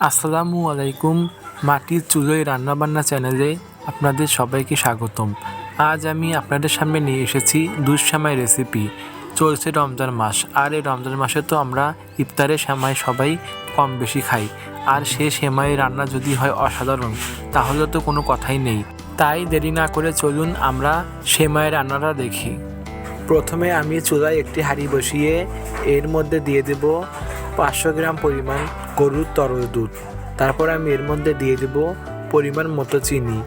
আসসালামু আলাইকুম। মাটির চুলোয় রান্নাবান্না চ্যানেলে আপনাদের সবাইকে স্বাগতম। আজ আমি আপনাদের সামনে নিয়ে এসেছি দুধ সেমাই রেসিপি। চলছে রমজান মাস, আর এই রমজান মাসে তো আমরা ইফতারে সেমাই সবাই কম বেশি খাই। আর সে সেমাই রান্না যদি হয় অসাধারণ, তাহলে তো কোনো কথাই নেই। তাই দেরি না করে চলুন আমরা সেমাই রান্নাটা দেখি। প্রথমে আমি চুলায় একটি হাঁড়ি বসিয়ে এর মধ্যে দিয়ে দেব 500 গ্রাম পরিমাণ গরুর তরল দুধ। তারপর আমি এর মধ্যে দিয়ে দেব পরিমাণ মতো চিনি।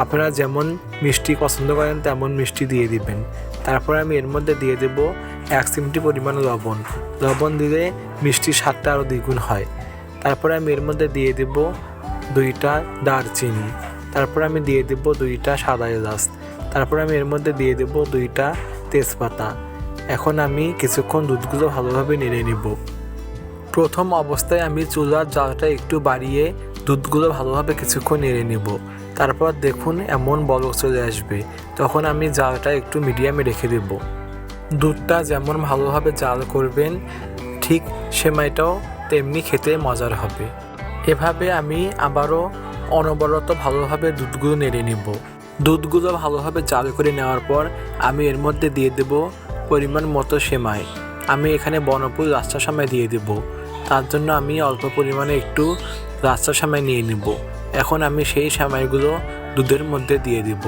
আপনারা যেমন মিষ্টি পছন্দ করেন তেমন মিষ্টি দিয়ে দিবেন। তারপর আমি এর মধ্যে দিয়ে দেব 1 চিমটি পরিমাণ লবণ। লবণ দিলে মিষ্টির স্বাদটা আরও দ্বিগুণ হয়। তারপর আমি এর মধ্যে দিয়ে দেব 2টা দারচিনি। তারপর আমি দিয়ে দেব 2টা সাদা এলাচ। তারপর আমি এর মধ্যে দিয়ে দেব 2টা তেজপাতা। এখন আমি কিছুক্ষণ দুধগুলো ভালোভাবে নেড়ে নেব। প্রথম অবস্থায় আমি চুলার জালটা একটু বাড়িয়ে দুধগুলো ভালোভাবে কিছুক্ষণ নেড়ে নেব। তারপর দেখুন এমন বলক চলে আসবে, তখন আমি জালটা একটু মিডিয়ামে রেখে দেব। দুধটা যেমন ভালোভাবে জাল করবেন, ঠিক সেমাইটাও তেমনি খেতে মজার হবে। এভাবে আমি আবারও অনবরত ভালোভাবে দুধগুলো নেড়ে নেব। দুধগুলো ভালোভাবে জাল করে নেওয়ার পর আমি এর মধ্যে দিয়ে দেব পরিমাণ মতো সেমাই। আমি এখানে বনপুর রাস্তা সেমাই দিয়ে দেব। তার জন্য আমি অল্প পরিমাণে একটু রাস্তা সেমাই নিয়ে নেব। এখন আমি সেই সেমাইগুলো দুধের মধ্যে দিয়ে দেব।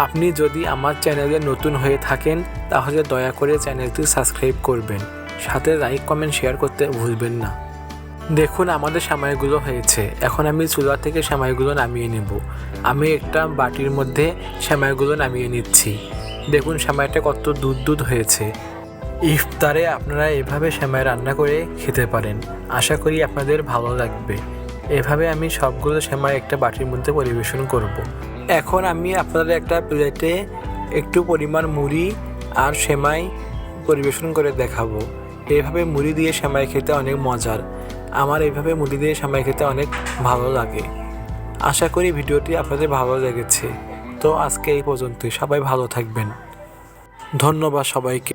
আপনি যদি আমার চ্যানেলে নতুন হয়ে থাকেন তাহলে দয়া করে চ্যানেলটি সাবস্ক্রাইব করবেন, সাথে লাইক কমেন্ট শেয়ার করতে ভুলবেন না। দেখুন আমাদের সেমাইগুলো হয়েছে। এখন আমি চুলা থেকে সেমাইগুলো নামিয়ে নেব। আমি একটা বাটির মধ্যে সেমাইগুলো নামিয়ে নিচ্ছি। দেখুন সেমাইটা কত দুধ হয়েছে। ইফতারে আপনারা এভাবে সেমাই রান্না করে খেতে পারেন। আশা করি আপনাদের ভালো লাগবে। এভাবে আমি সবগুলো সেমাই একটা বাটির মধ্যে পরিবেশন করব। এখন আমি আপনাদের একটা প্লেটে একটু পরিমাণ মুড়ি আর সেমাই পরিবেশন করে দেখাবো। এইভাবে মুড়ি দিয়ে সেমাই খেতে অনেক মজার। আমার এইভাবে মুড়ি দিয়ে সেমাই খেতে অনেক ভালো লাগে। আশা করি ভিডিওটি আপনাদের ভালো লেগেছে। তো আজকে এই পর্যন্তই। সবাই ভালো থাকবেন। ধন্যবাদ সবাইকে।